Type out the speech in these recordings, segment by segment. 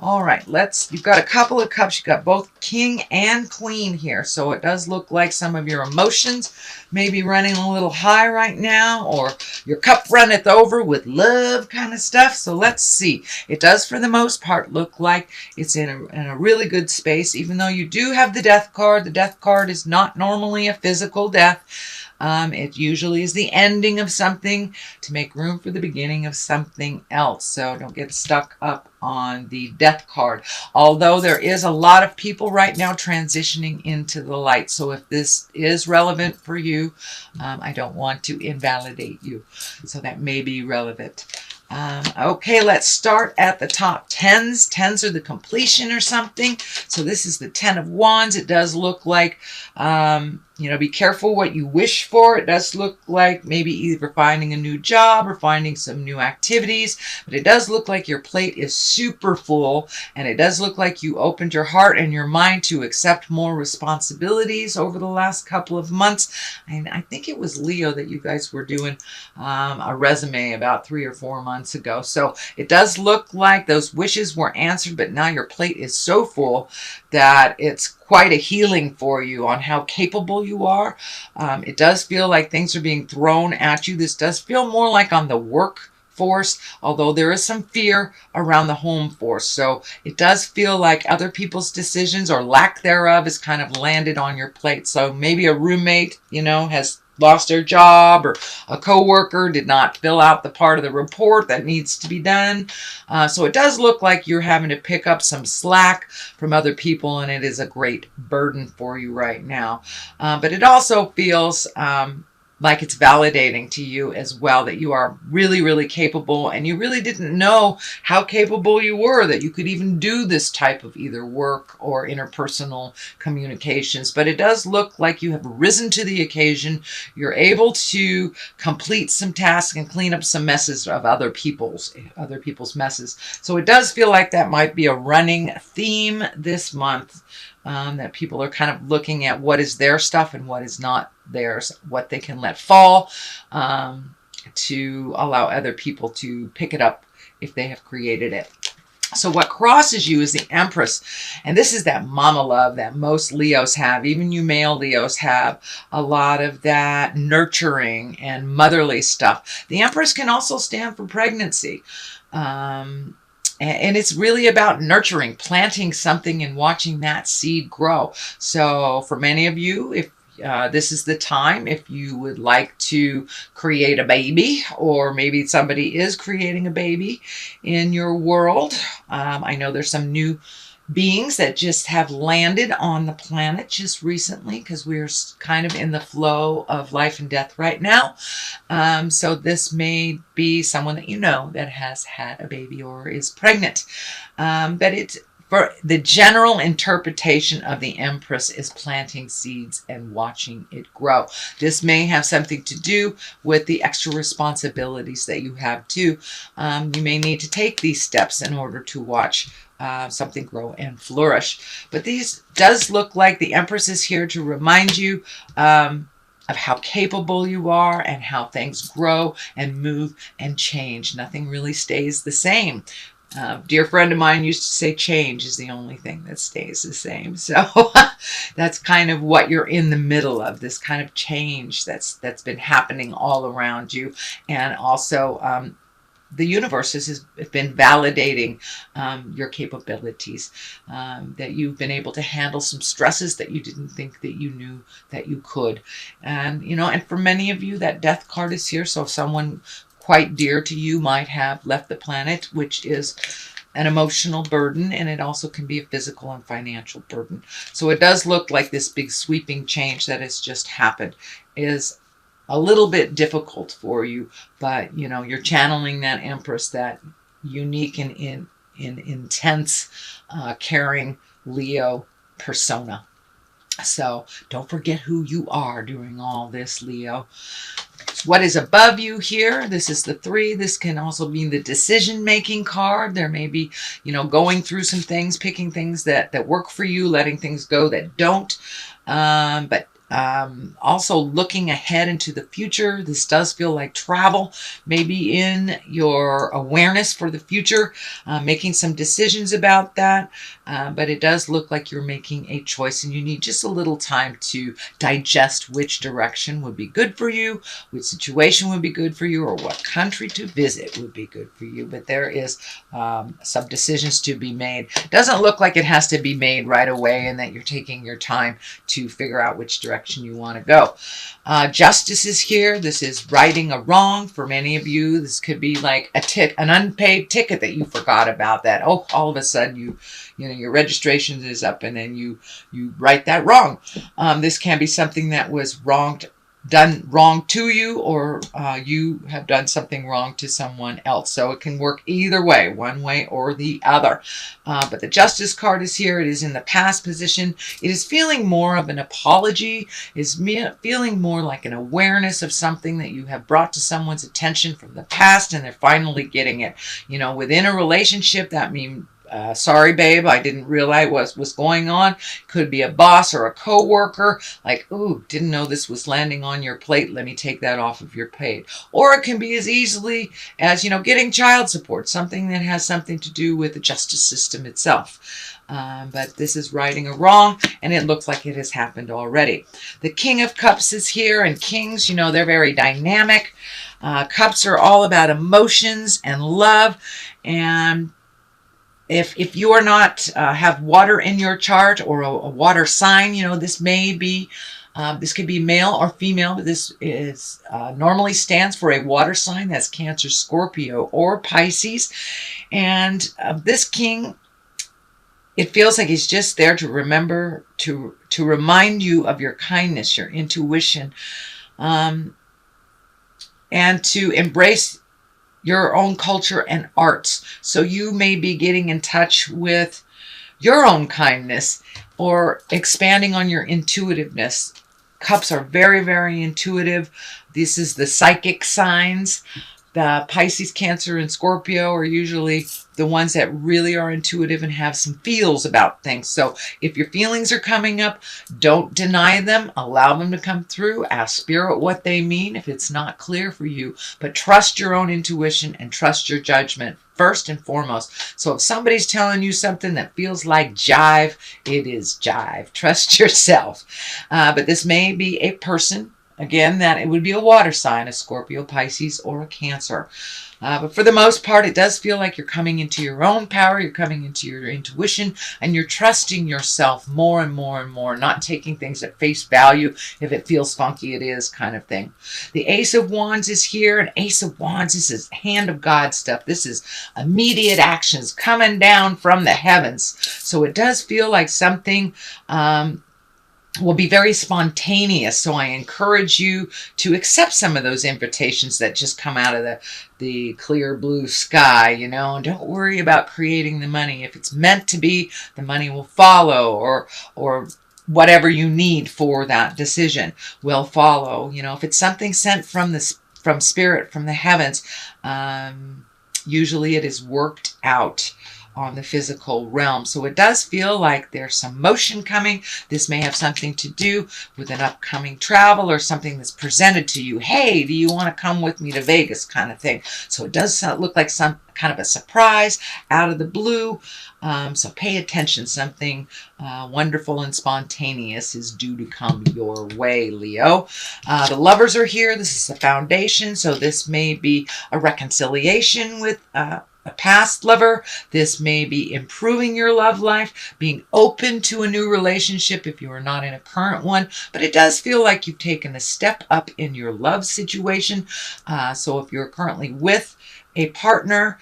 All right, you've got a couple of cups. You've got both king and queen here. So it does look like some of your emotions may be running a little high right now, or your cup runneth over with love kind of stuff. So let's see. It does, for the most part, look like it's in a really good space, even though you do have the death card. The death card is not normally a physical death. It usually is the ending of something to make room for the beginning of something else. So don't get stuck up on the death card. Although there is a lot of people right now transitioning into the light. So if this is relevant for you, I don't want to invalidate you. So that may be relevant. Okay, let's start at the top. Tens are the completion or something. So this is the 10 of Wands. It does look like, be careful what you wish for. It does look like maybe either finding a new job or finding some new activities. But it does look like your plate is super full. And it does look like you opened your heart and your mind to accept more responsibilities over the last couple of months. And I think it was Leo that you guys were doing a resume about 3 or 4 months ago. So it does look like those wishes were answered, but now your plate is so full that it's quite a healing for you on how capable you are. It does feel like things are being thrown at you. This does feel more like on the workforce, although there is some fear around the home force. So it does feel like other people's decisions or lack thereof is kind of landed on your plate. So maybe a roommate, has lost their job, or a coworker did not fill out the part of the report that needs to be done. So it does look like you're having to pick up some slack from other people, and it is a great burden for you right now. But it also feels like it's validating to you as well that you are really, really capable, and you really didn't know how capable you were, that you could even do this type of either work or interpersonal communications. But it does look like you have risen to the occasion. You're able to complete some tasks and clean up some messes of other people's messes. So it does feel like that might be a running theme this month. That people are kind of looking at what is their stuff and what is not theirs, what they can let fall, to allow other people to pick it up if they have created it. So what crosses you is the Empress. And this is that mama love that most Leos have. Even you male Leos have a lot of that nurturing and motherly stuff. The Empress can also stand for pregnancy. And it's really about nurturing, planting something and watching that seed grow. So for many of you, if this is the time, if you would like to create a baby, or maybe somebody is creating a baby in your world. I know there's some new beings that just have landed on the planet just recently, because we're kind of in the flow of life and death right now. So this may be someone that you know that has had a baby or is pregnant. But it's for the general interpretation of the Empress is planting seeds and watching it grow. This may have something to do with the extra responsibilities that you have too. You may need to take these steps in order to watch something grow and flourish. But these does look like the Empress is here to remind you of how capable you are and how things grow and move and change. Nothing really stays the same. Dear friend of mine used to say change is the only thing that stays the same. So that's kind of what you're in the middle of, this kind of change that's been happening all around you. And also the universe has been validating your capabilities, that you've been able to handle some stresses that you didn't think that you knew that you could. And, and for many of you, that death card is here. So if someone quite dear to you might have left the planet, which is an emotional burden, and it also can be a physical and financial burden. So it does look like this big sweeping change that has just happened is a little bit difficult for you, but you're channeling that Empress, that unique and intense, caring Leo persona. So don't forget who you are during all this, Leo. What is above you here? This is the 3. This can also be the decision-making card. There may be, going through some things, picking things that work for you, letting things go that don't. But Also looking ahead into the future. This does feel like travel, maybe in your awareness for the future, making some decisions about that. But it does look like you're making a choice and you need just a little time to digest which direction would be good for you, which situation would be good for you, or what country to visit would be good for you. But there is some decisions to be made. It doesn't look like it has to be made right away and that you're taking your time to figure out which direction you want to go. Justice is here. This is righting a wrong for many of you. This could be like an unpaid ticket that you forgot about, that all of a sudden you know your registration is up and then you right that wrong. This can be something that was done wrong to you, or you have done something wrong to someone else. So it can work either way, one way or the other. But the Justice card is here. It is in the past position. It is feeling more of an apology. Is feeling more like an awareness of something that you have brought to someone's attention from the past, and they're finally getting it. You know, within a relationship, that means sorry, babe, I didn't realize what was going on. Could be a boss or a coworker. Like, ooh, didn't know this was landing on your plate. Let me take that off of your plate. Or it can be as easily as, you know, getting child support, something that has something to do with the justice system itself. But this is righting a wrong, and it looks like it has happened already. The King of Cups is here, and kings, you know, they're very dynamic. Cups are all about emotions and love, and if you are not have water in your chart, or a water sign, you know, this may be this could be male or female, but this is normally stands for a water sign. That's Cancer, Scorpio, or Pisces. And this king, it feels like he's just there to remember, to remind you of your kindness, your intuition, and to embrace your own culture and arts. So you may be getting in touch with your own kindness or expanding on your intuitiveness. Cups are very, very intuitive. This is the psychic signs. The Pisces, Cancer, and Scorpio are usually the ones that really are intuitive and have some feels about things. So if your feelings are coming up, don't deny them. Allow them to come through. Ask Spirit what they mean if it's not clear for you. But trust your own intuition and trust your judgment first and foremost. So if somebody's telling you something that feels like jive, it is jive. Trust yourself. But this may be a person. Again, that it would be a water sign, a Scorpio, Pisces, or a Cancer. But for the most part, it does feel like you're coming into your own power, you're coming into your intuition, and you're trusting yourself more and more and more, not taking things at face value. If it feels funky, it is, kind of thing. The Ace of Wands is here, and Ace of Wands, this is hand of God stuff. This is immediate actions coming down from the heavens. So it does feel like something will be very spontaneous. So I encourage you to accept some of those invitations that just come out of the clear blue sky, you know, and don't worry about creating the money. If it's meant to be, the money will follow, or whatever you need for that decision will follow. You know, if it's something sent from Spirit, from the heavens, usually it is worked out on the physical realm. So it does feel like there's some motion coming. This may have something to do with an upcoming travel or something that's presented to you. Hey, do you want to come with me to Vegas, kind of thing. So it does look like some kind of a surprise out of the blue. So pay attention. Something wonderful and spontaneous is due to come your way, Leo. The Lovers are here. This is the foundation. So this may be a reconciliation with a past lover. This may be improving your love life, being open to a new relationship if you are not in a current one. But it does feel like you've taken a step up in your love situation. So if you're currently with a partner,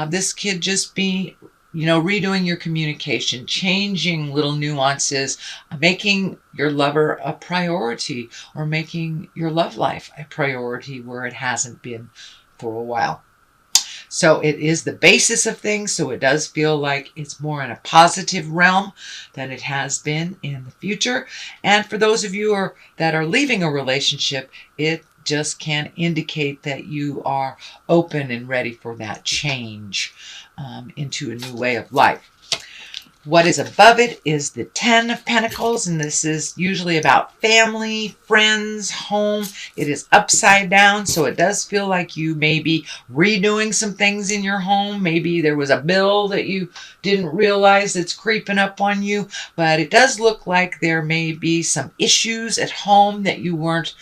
this could just be, you know, redoing your communication, changing little nuances, making your lover a priority, or making your love life a priority where it hasn't been for a while. So it is the basis of things. So it does feel like it's more in a positive realm than it has been in the future. And for those of you that are leaving a relationship, it just can indicate that you are open and ready for that change into a new way of life. What is above it is the Ten of Pentacles, and this is usually about family, friends, home. It is upside down, so it does feel like you may be redoing some things in your home. Maybe there was a bill that you didn't realize that's creeping up on you, but it does look like there may be some issues at home that you weren't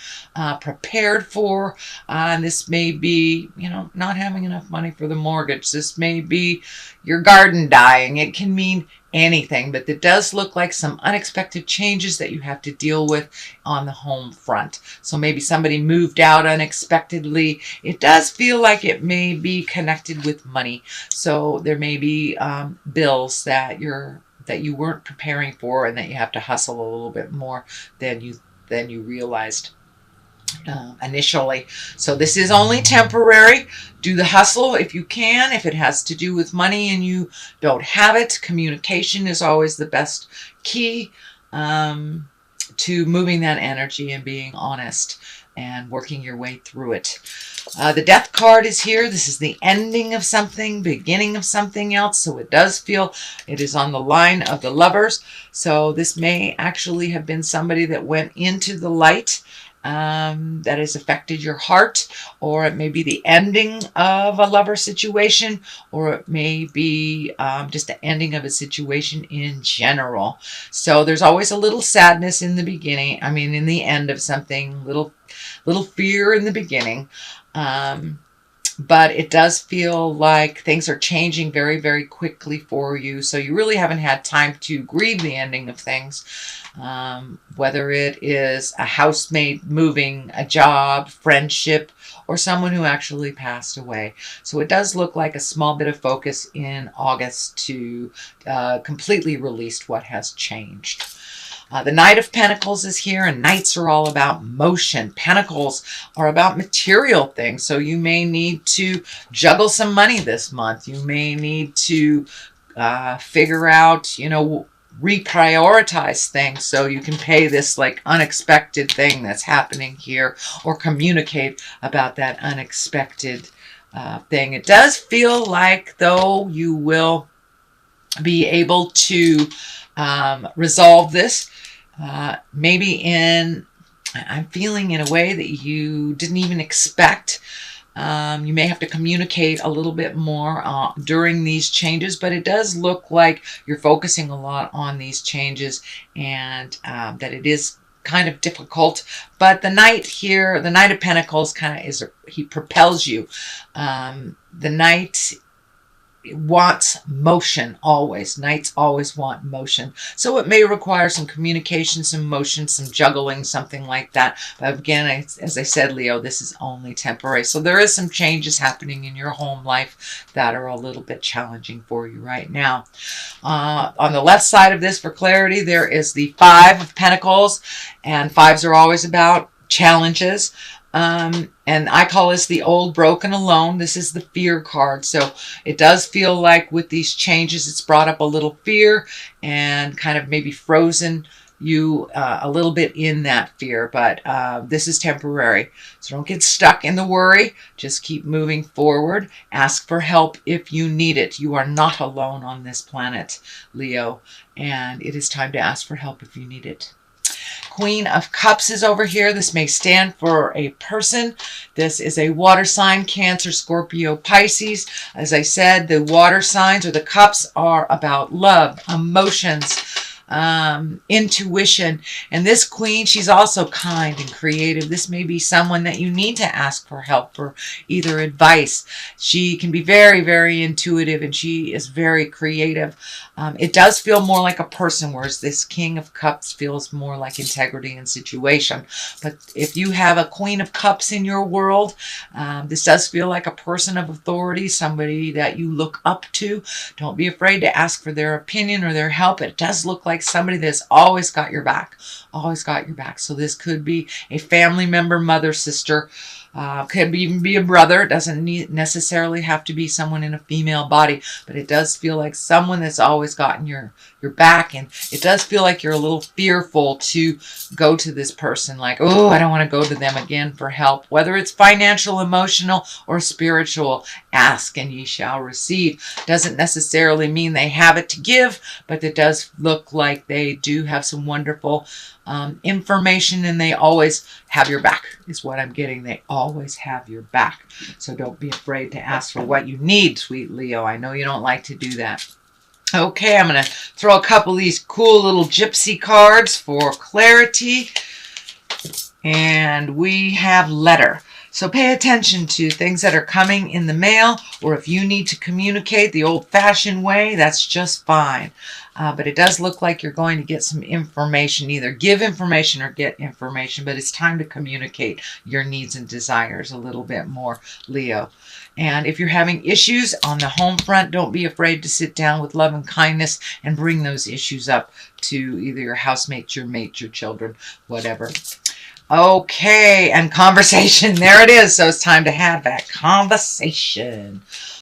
prepared for. And this may be, not having enough money for the mortgage. This may be your garden dying. It can mean anything, but it does look like some unexpected changes that you have to deal with on the home front. So maybe somebody moved out unexpectedly. It does feel like it may be connected with money. So there may be bills that you weren't preparing for, and that you have to hustle a little bit more than you realized initially. So this is only temporary. Do the hustle if you can. If it has to do with money and you don't have it, communication is always the best key to moving that energy and being honest and working your way through it. The Death card is here. This is the ending of something, beginning of something else. So it does feel it is on the line of the Lovers. So this may actually have been somebody that went into the light that has affected your heart, or it may be the ending of a lover situation, or it may be just the ending of a situation in general. So there's always a little sadness in the beginning. In the end of something, little fear in the beginning. But it does feel like things are changing very, very quickly for you. So you really haven't had time to grieve the ending of things. Whether it is a housemate moving, a job, friendship, or someone who actually passed away. So it does look like a small bit of focus in August to completely release what has changed. The Knight of Pentacles is here, and Knights are all about motion. Pentacles are about material things, so you may need to juggle some money this month. You may need to figure out, reprioritize things so you can pay this unexpected thing that's happening here, or communicate about that unexpected thing. It does feel like, though, you will be able to resolve this. I'm feeling in a way that you didn't even expect. You may have to communicate a little bit more during these changes, but it does look like you're focusing a lot on these changes, and that it is kind of difficult. But the Knight here, the Knight of Pentacles, he propels you. The Knight wants motion always. Knights always want motion. So it may require some communication, some motion, some juggling, something like that. But again, as I said, Leo, this is only temporary. So there is some changes happening in your home life that are a little bit challenging for you right now. On the left side of this, for clarity, there is the Five of Pentacles, and fives are always about challenges. And I call this the old, broken, alone. This is the fear card. So it does feel like with these changes, it's brought up a little fear and kind of maybe frozen you a little bit in that fear. But this is temporary. So don't get stuck in the worry. Just keep moving forward. Ask for help if you need it. You are not alone on this planet, Leo. And it is time to ask for help if you need it. Queen of Cups is over here. This may stand for a person. This is a water sign, Cancer, Scorpio, Pisces. As I said, the water signs or the cups are about love, emotions, intuition. And this queen, she's also kind and creative. This may be someone that you need to ask for help, for either advice. She can be very, very intuitive, and she is very creative. It does feel more like a person, whereas this King of Cups feels more like integrity and situation. But if you have a Queen of Cups in your world, this does feel like a person of authority, somebody that you look up to. Don't be afraid to ask for their opinion or their help. It does look like somebody that's always got your back, always got your back. So this could be a family member, mother, sister, Could even be a brother. It doesn't necessarily have to be someone in a female body, but it does feel like someone that's always gotten your back, and it does feel like you're a little fearful to go to this person, like, oh, I don't want to go to them again for help. Whether it's financial, emotional, or spiritual, ask and ye shall receive. Doesn't necessarily mean they have it to give, but it does look like they do have some wonderful information, and they always have your back is what I'm getting. They always have your back. So don't be afraid to ask for what you need, sweet Leo. I know you don't like to do that. Okay, I'm going to throw a couple of these cool little gypsy cards for clarity. And we have letter. So pay attention to things that are coming in the mail, or if you need to communicate the old-fashioned way, that's just fine. But it does look like you're going to get some information, either give information or get information, but it's time to communicate your needs and desires a little bit more, Leo. And if you're having issues on the home front, don't be afraid to sit down with love and kindness and bring those issues up to either your housemate, your mate, your children, whatever. Okay, and conversation, there it is. So it's time to have that conversation.